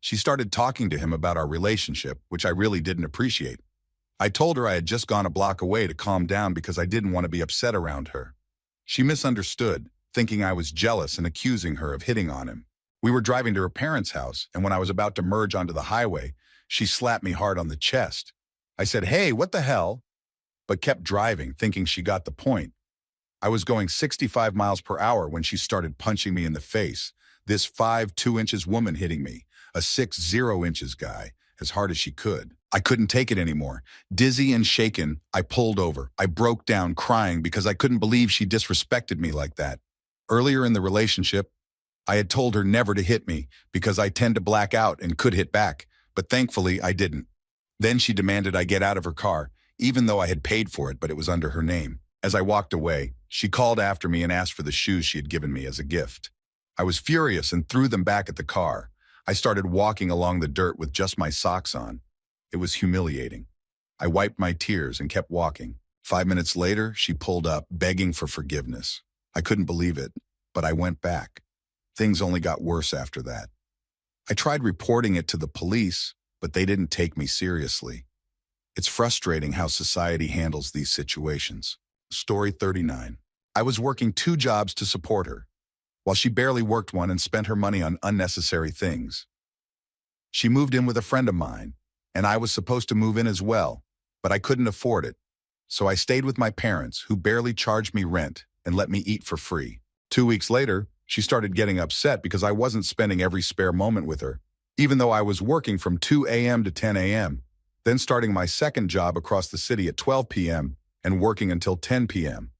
She started talking to him about our relationship, which I really didn't appreciate. I told her I had just gone a block away to calm down because I didn't want to be upset around her. She misunderstood, thinking I was jealous and accusing her of hitting on him. We were driving to her parents' house, and when I was about to merge onto the highway, she slapped me hard on the chest. I said, "Hey, what the hell?" but kept driving, thinking she got the point. I was going 65 miles per hour when she started punching me in the face. This 5'2" woman hitting me, a 6'0" guy, as hard as she could. I couldn't take it anymore. Dizzy and shaken, I pulled over. I broke down crying because I couldn't believe she disrespected me like that. Earlier in the relationship, I had told her never to hit me because I tend to black out and could hit back, but thankfully I didn't. Then she demanded I get out of her car, even though I had paid for it, but it was under her name. As I walked away, she called after me and asked for the shoes she had given me as a gift. I was furious and threw them back at the car. I started walking along the dirt with just my socks on. It was humiliating. I wiped my tears and kept walking. 5 minutes later, she pulled up, begging for forgiveness. I couldn't believe it, but I went back. Things only got worse after that. I tried reporting it to the police, but they didn't take me seriously. It's frustrating how society handles these situations. Story 39. I was working 2 jobs to support her, while she barely worked one and spent her money on unnecessary things. She moved in with a friend of mine, and I was supposed to move in as well, but I couldn't afford it. So I stayed with my parents, who barely charged me rent and let me eat for free. 2 weeks later, she started getting upset because I wasn't spending every spare moment with her, even though I was working from 2 a.m. to 10 a.m., then starting my second job across the city at 12 p.m. and working until 10 p.m.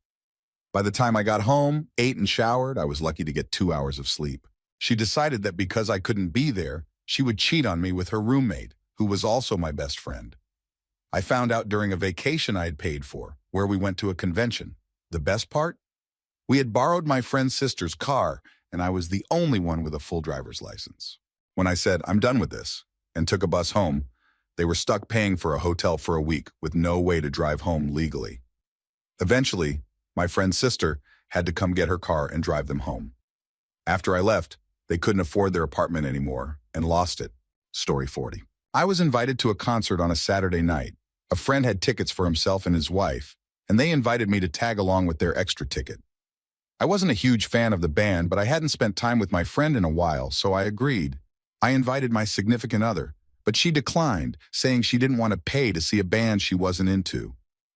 By the time I got home, ate and showered, I was lucky to get 2 hours of sleep. She decided that because I couldn't be there, she would cheat on me with her roommate, who was also my best friend. I found out during a vacation I had paid for, where we went to a convention. The best part? We had borrowed my friend's sister's car, and I was the only one with a full driver's license. When I said, "I'm done with this," and took a bus home, they were stuck paying for a hotel for a week with no way to drive home legally. Eventually, my friend's sister had to come get her car and drive them home. After I left, they couldn't afford their apartment anymore and lost it. Story 40. I was invited to a concert on a Saturday night. A friend had tickets for himself and his wife, and they invited me to tag along with their extra ticket. I wasn't a huge fan of the band, but I hadn't spent time with my friend in a while, so I agreed. I invited my significant other, but she declined, saying she didn't want to pay to see a band she wasn't into.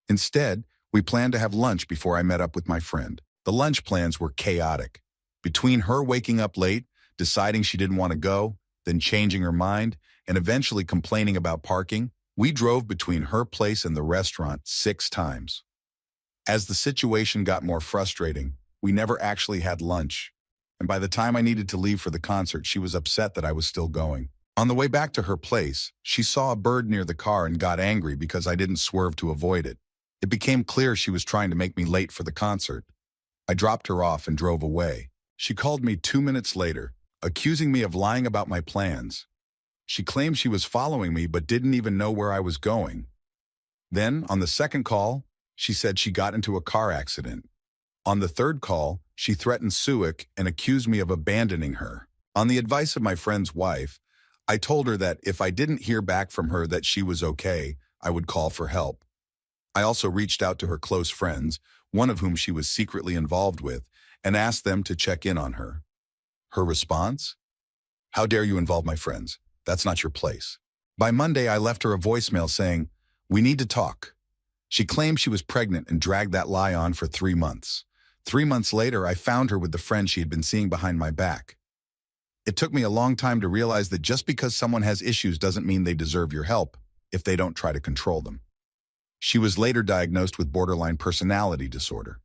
Instead, we planned to have lunch before I met up with my friend. The lunch plans were chaotic. Between her waking up late, deciding she didn't want to go, then changing her mind, and eventually complaining about parking, we drove between her place and the restaurant 6 times. As the situation got more frustrating, we never actually had lunch. And by the time I needed to leave for the concert, she was upset that I was still going. On the way back to her place, she saw a bird near the car and got angry because I didn't swerve to avoid it. It became clear she was trying to make me late for the concert. I dropped her off and drove away. She called me 2 minutes later, accusing me of lying about my plans. She claimed she was following me but didn't even know where I was going. Then, on the second call, she said she got into a car accident. On the third call, she threatened Suic and accused me of abandoning her. On the advice of my friend's wife, I told her that if I didn't hear back from her that she was okay, I would call for help. I also reached out to her close friends, one of whom she was secretly involved with, and asked them to check in on her. Her response? "How dare you involve my friends? That's not your place." By Monday, I left her a voicemail saying, "We need to talk." She claimed she was pregnant and dragged that lie on for 3 months. 3 months later, I found her with the friend she had been seeing behind my back. It took me a long time to realize that just because someone has issues doesn't mean they deserve your help if they don't try to control them. She was later diagnosed with borderline personality disorder.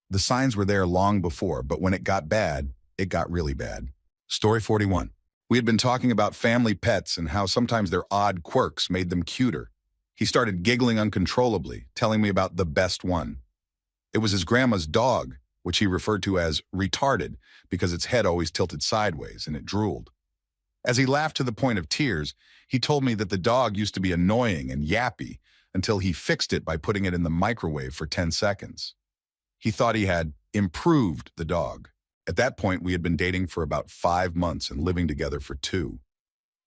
The signs were there long before, but when it got bad, it got really bad. Story 41. We had been talking about family pets and how sometimes their odd quirks made them cuter. He started giggling uncontrollably, telling me about the best one. It was his grandma's dog, which he referred to as retarded because its head always tilted sideways and it drooled. As he laughed to the point of tears, he told me that the dog used to be annoying and yappy until he fixed it by putting it in the microwave for 10 seconds. He thought he had improved the dog. At that point, we had been dating for about 5 months and living together for 2.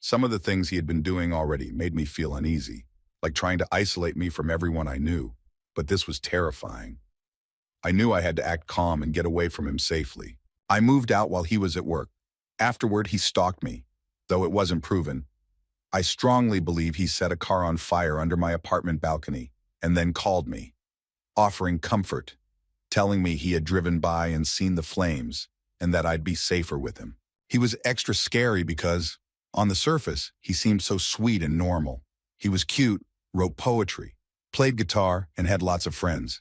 Some of the things he had been doing already made me feel uneasy, like trying to isolate me from everyone I knew, but this was terrifying. I knew I had to act calm and get away from him safely. I moved out while he was at work. Afterward, he stalked me, though it wasn't proven. I strongly believe he set a car on fire under my apartment balcony and then called me, offering comfort, telling me he had driven by and seen the flames and that I'd be safer with him. He was extra scary because On the surface, he seemed so sweet and normal. He was cute, wrote poetry, played guitar, and had lots of friends.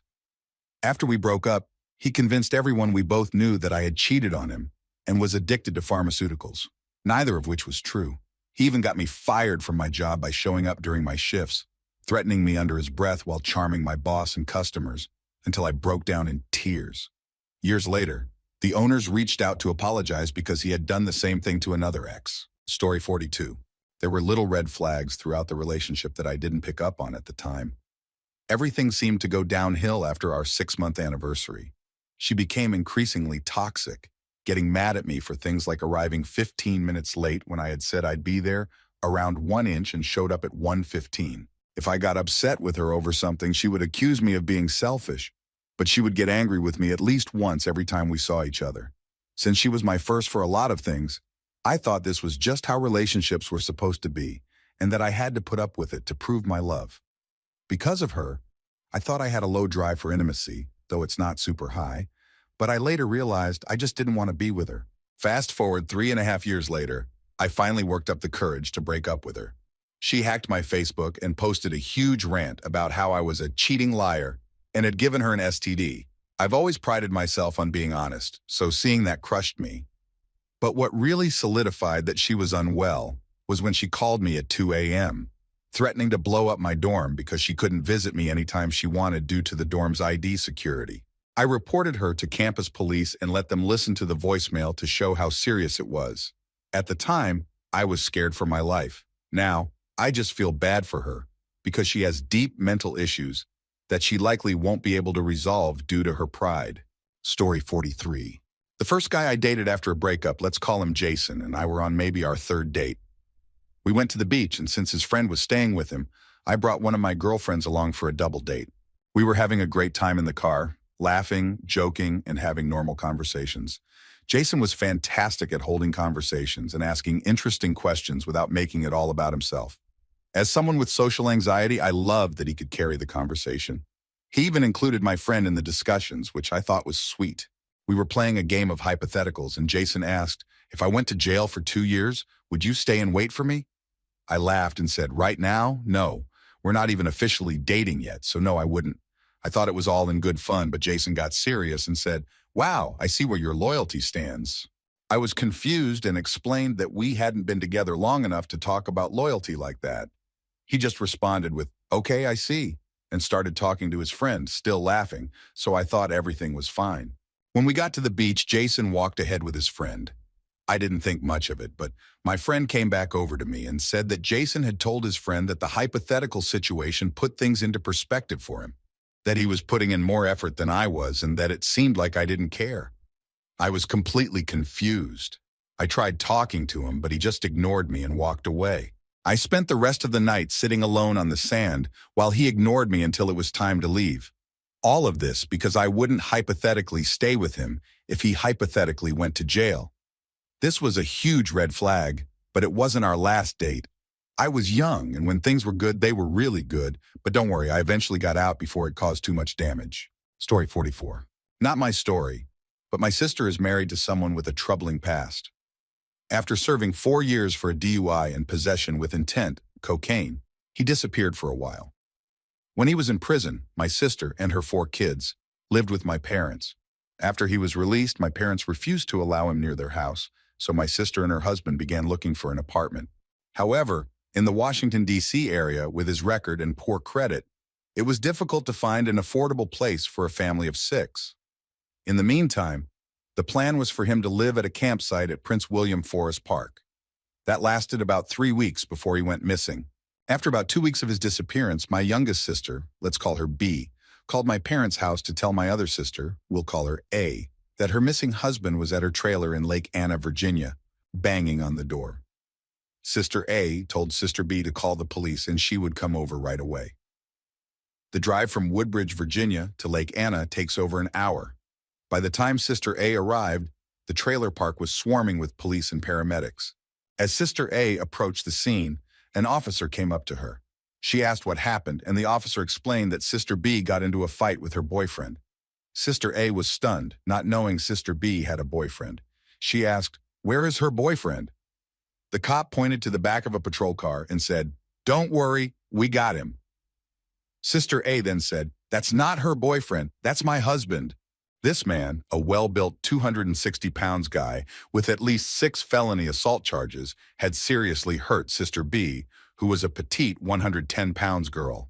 After we broke up, he convinced everyone we both knew that I had cheated on him and was addicted to pharmaceuticals, neither of which was true. He even got me fired from my job by showing up during my shifts, threatening me under his breath while charming my boss and customers, until I broke down in tears. Years later, the owners reached out to apologize because he had done the same thing to another ex. Story 42. There were little red flags throughout the relationship that I didn't pick up on at the time. Everything seemed to go downhill after our 6-month anniversary. She became increasingly toxic, getting mad at me for things like arriving 15 minutes late when I had said I'd be there around 1 inch and showed up at 1:15. If I got upset with her over something, she would accuse me of being selfish, but she would get angry with me at least once every time we saw each other. Since she was my first for a lot of things, I thought this was just how relationships were supposed to be, and that I had to put up with it to prove my love. Because of her, I thought I had a low drive for intimacy, though it's not super high, but I later realized I just didn't want to be with her. Fast forward 3.5 years later, I finally worked up the courage to break up with her. She hacked my Facebook and posted a huge rant about how I was a cheating liar and had given her an STD. I've always prided myself on being honest, so seeing that crushed me. But what really solidified that she was unwell was when she called me at 2 a.m., threatening to blow up my dorm because she couldn't visit me anytime she wanted due to the dorm's ID security. I reported her to campus police and let them listen to the voicemail to show how serious it was. At the time, I was scared for my life. Now, I just feel bad for her because she has deep mental issues that she likely won't be able to resolve due to her pride. Story 43. The first guy I dated after a breakup, let's call him Jason, and I were on maybe our 3rd date. We went to the beach, and since his friend was staying with him, I brought one of my girlfriends along for a double date. We were having a great time in the car, laughing, joking, and having normal conversations. Jason was fantastic at holding conversations and asking interesting questions without making it all about himself. As someone with social anxiety, I loved that he could carry the conversation. He even included my friend in the discussions, which I thought was sweet. We were playing a game of hypotheticals, and Jason asked, if I went to jail for 2 years, would you stay and wait for me? I laughed and said, right now, no. We're not even officially dating yet, so no, I wouldn't. I thought it was all in good fun, but Jason got serious and said, wow, I see where your loyalty stands. I was confused and explained that we hadn't been together long enough to talk about loyalty like that. He just responded with, okay, I see, and started talking to his friend, still laughing, so I thought everything was fine. When we got to the beach, Jason walked ahead with his friend. I didn't think much of it, but my friend came back over to me and said that Jason had told his friend that the hypothetical situation put things into perspective for him, that he was putting in more effort than I was, and that it seemed like I didn't care. I was completely confused. I tried talking to him, but he just ignored me and walked away. I spent the rest of the night sitting alone on the sand while he ignored me until it was time to leave. All of this because I wouldn't hypothetically stay with him if he hypothetically went to jail. This was a huge red flag, but it wasn't our last date. I was young, and when things were good, they were really good, but don't worry, I eventually got out before it caused too much damage. Story 44. Not my story, but my sister is married to someone with a troubling past. After serving 4 years for a DUI and possession with intent, cocaine, he disappeared for a while. When he was in prison, my sister and her 4 kids lived with my parents. After he was released, my parents refused to allow him near their house, so my sister and her husband began looking for an apartment. However, in the Washington, D.C. area, with his record and poor credit, it was difficult to find an affordable place for a family of 6. In the meantime, the plan was for him to live at a campsite at Prince William Forest Park. That lasted about 3 weeks before he went missing. After about 2 weeks of his disappearance, my youngest sister, let's call her B, called my parents' house to tell my other sister, we'll call her A, that her missing husband was at her trailer in Lake Anna, Virginia, banging on the door. Sister A told Sister B to call the police and she would come over right away. The drive from Woodbridge, Virginia to Lake Anna takes over an hour. By the time Sister A arrived, the trailer park was swarming with police and paramedics. As Sister A approached the scene, an officer came up to her. She asked what happened, and the officer explained that Sister B got into a fight with her boyfriend. Sister A was stunned, not knowing Sister B had a boyfriend. She asked, "Where is her boyfriend?" The cop pointed to the back of a patrol car and said, "Don't worry, we got him." Sister A then said, "That's not her boyfriend, that's my husband." This man, a well-built 260 pounds guy with at least 6 felony assault charges, had seriously hurt Sister B, who was a petite 110 pounds girl.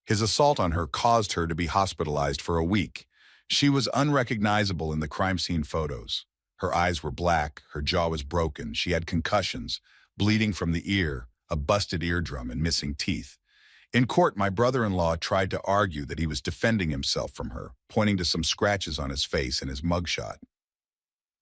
His assault on her caused her to be hospitalized for a week. She was unrecognizable in the crime scene photos. Her eyes were black, her jaw was broken, she had concussions, bleeding from the ear, a busted eardrum, and missing teeth. In court, my brother-in-law tried to argue that he was defending himself from her, pointing to some scratches on his face and his mugshot.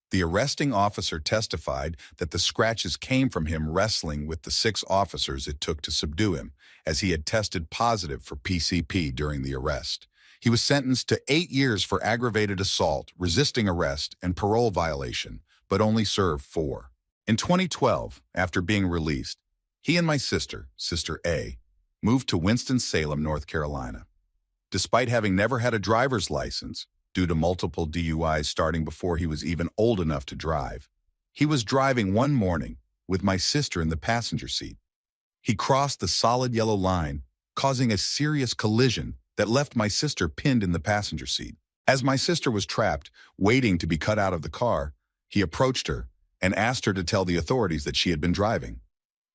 The arresting officer testified that the scratches came from him wrestling with the 6 officers it took to subdue him, as he had tested positive for PCP during the arrest. He was sentenced to 8 years for aggravated assault, resisting arrest, and parole violation, but only served 4. In 2012, after being released, he and my sister, Sister A, moved to Winston-Salem, North Carolina. Despite having never had a driver's license, due to multiple DUIs starting before he was even old enough to drive, he was driving one morning with my sister in the passenger seat. He crossed the solid yellow line, causing a serious collision that left my sister pinned in the passenger seat. As my sister was trapped, waiting to be cut out of the car, he approached her and asked her to tell the authorities that she had been driving.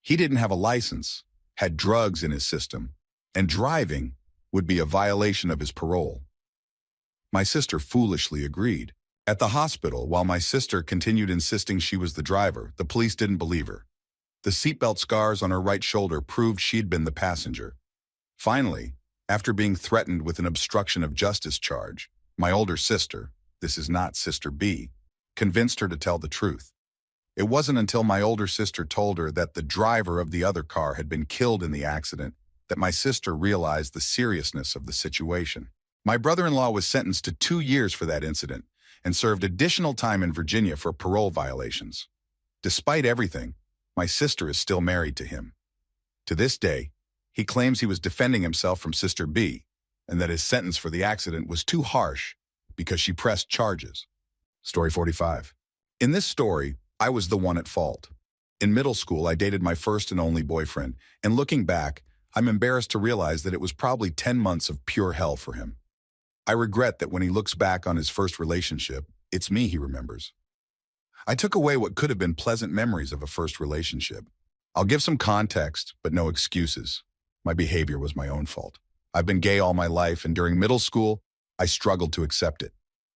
He didn't have a license, had drugs in his system, and driving would be a violation of his parole. My sister foolishly agreed. At the hospital, while my sister continued insisting she was the driver, the police didn't believe her. The seatbelt scars on her right shoulder proved she'd been the passenger. Finally, after being threatened with an obstruction of justice charge, my older sister, this is not Sister B, convinced her to tell the truth. It wasn't until my older sister told her that the driver of the other car had been killed in the accident that my sister realized the seriousness of the situation. My brother-in-law was sentenced to 2 years for that incident and served additional time in Virginia for parole violations. Despite everything, my sister is still married to him. To this day, he claims he was defending himself from Sister B and that his sentence for the accident was too harsh because she pressed charges. Story 45. In this story, I was the one at fault. In middle school, I dated my first and only boyfriend, and looking back, I'm embarrassed to realize that it was probably 10 months of pure hell for him. I regret that when he looks back on his first relationship, it's me he remembers. I took away what could have been pleasant memories of a first relationship. I'll give some context, but no excuses. My behavior was my own fault. I've been gay all my life, and during middle school, I struggled to accept it.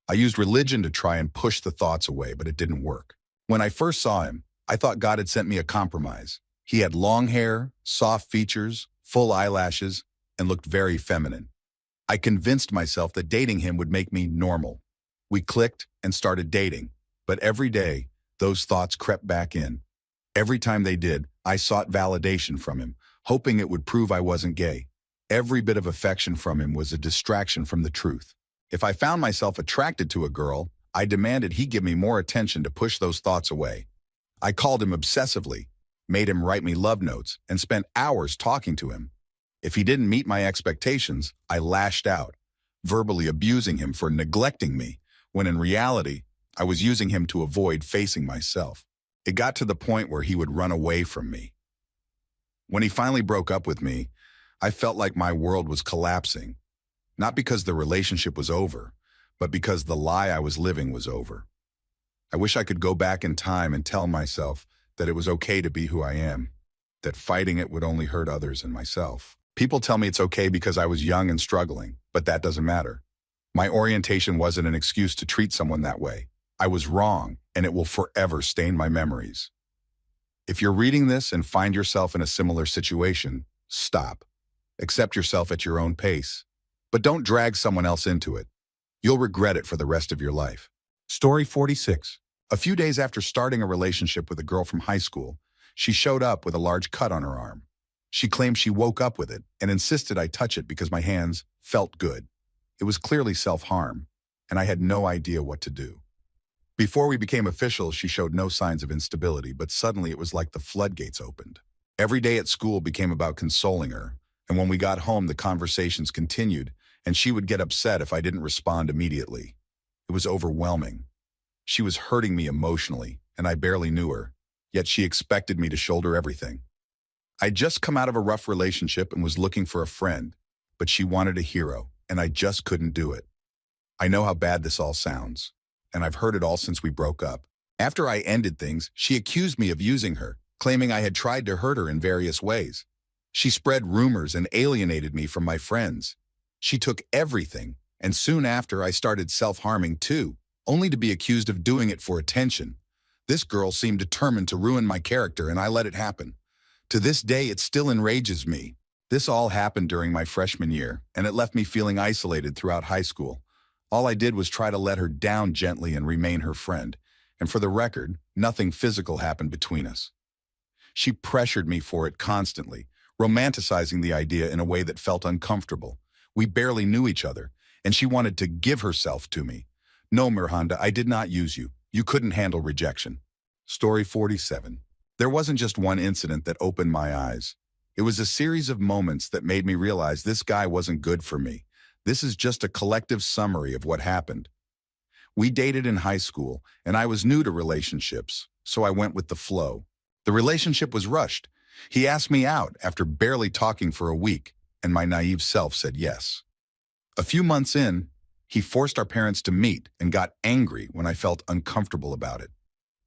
I used religion to try and push the thoughts away, but it didn't work. When I first saw him, I thought God had sent me a compromise. He had long hair, soft features, full eyelashes, and looked very feminine. I convinced myself that dating him would make me normal. We clicked and started dating, but every day, those thoughts crept back in. Every time they did, I sought validation from him, hoping it would prove I wasn't gay. Every bit of affection from him was a distraction from the truth. If I found myself attracted to a girl, I demanded he give me more attention to push those thoughts away. I called him obsessively, made him write me love notes, and spent hours talking to him. If he didn't meet my expectations, I lashed out, verbally abusing him for neglecting me, when in reality, I was using him to avoid facing myself. It got to the point where he would run away from me. When he finally broke up with me, I felt like my world was collapsing, not because the relationship was over, but because the lie I was living was over. I wish I could go back in time and tell myself that it was okay to be who I am, that fighting it would only hurt others and myself. People tell me it's okay because I was young and struggling, but that doesn't matter. My orientation wasn't an excuse to treat someone that way. I was wrong, and it will forever stain my memories. If you're reading this and find yourself in a similar situation, stop. Accept yourself at your own pace, but don't drag someone else into it. You'll regret it for the rest of your life. Story 46. A few days after starting a relationship with a girl from high school, she showed up with a large cut on her arm. She claimed she woke up with it and insisted I touch it because my hands felt good. It was clearly self-harm, and I had no idea what to do. Before we became official, she showed no signs of instability, but suddenly it was like the floodgates opened. Every day at school became about consoling her, and when we got home, the conversations continued, and she would get upset if I didn't respond immediately. It was overwhelming. She was hurting me emotionally, and I barely knew her. yet she expected me to shoulder everything. I'd just come out of a rough relationship and was looking for a friend, but she wanted a hero, and I just couldn't do it. I know how bad this all sounds, and I've heard it all since we broke up. After I ended things, she accused me of using her, claiming I had tried to hurt her in various ways. She spread rumors and alienated me from my friends. She took everything, and soon after I started self-harming too, only to be accused of doing it for attention. This girl seemed determined to ruin my character, and I let it happen. To this day, it still enrages me. This all happened during my freshman year, and it left me feeling isolated throughout high school. All I did was try to let her down gently and remain her friend. And for the record, nothing physical happened between us. She pressured me for it constantly, romanticizing the idea in a way that felt uncomfortable. We barely knew each other, and she wanted to give herself to me. No, Miranda, I did not use you. You couldn't handle rejection. Story 47. There wasn't just one incident that opened my eyes. It was a series of moments that made me realize this guy wasn't good for me. This is just a collective summary of what happened. We dated in high school, and I was new to relationships, so I went with the flow. The relationship was rushed. He asked me out after barely talking for a week, and my naive self said yes. A few months in, he forced our parents to meet and got angry when I felt uncomfortable about it.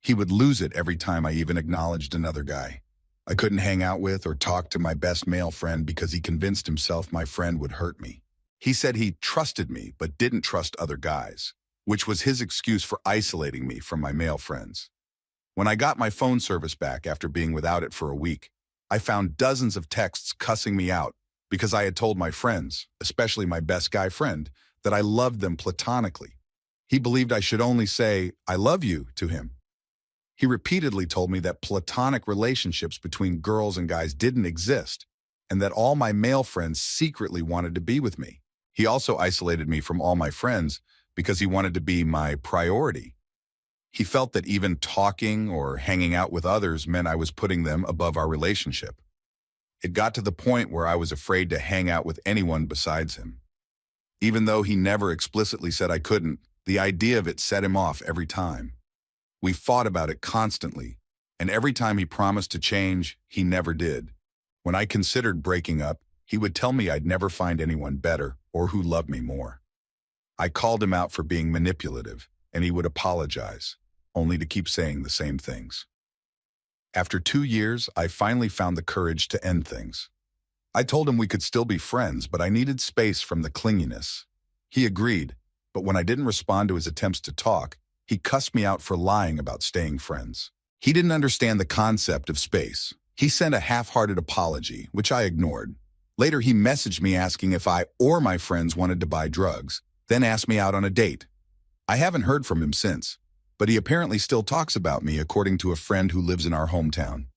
He would lose it every time I even acknowledged another guy. I couldn't hang out with or talk to my best male friend because he convinced himself my friend would hurt me. He said he trusted me but didn't trust other guys, which was his excuse for isolating me from my male friends. When I got my phone service back after being without it for a week, I found dozens of texts cussing me out because I had told my friends, especially my best guy friend, that I loved them platonically. He believed I should only say, "I love you," to him. He repeatedly told me that platonic relationships between girls and guys didn't exist, and that all my male friends secretly wanted to be with me. He also isolated me from all my friends because he wanted to be my priority. He felt that even talking or hanging out with others meant I was putting them above our relationship. It got to the point where I was afraid to hang out with anyone besides him. Even though he never explicitly said I couldn't, the idea of it set him off every time. We fought about it constantly, and every time he promised to change, he never did. When I considered breaking up, he would tell me I'd never find anyone better or who loved me more. I called him out for being manipulative, and he would apologize, only to keep saying the same things. After 2 years, I finally found the courage to end things. I told him we could still be friends, but I needed space from the clinginess. He agreed, but when I didn't respond to his attempts to talk, he cussed me out for lying about staying friends. He didn't understand the concept of space. He sent a half-hearted apology, which I ignored. Later, he messaged me asking if I or my friends wanted to buy drugs, then asked me out on a date. I haven't heard from him since, but he apparently still talks about me according to a friend who lives in our hometown.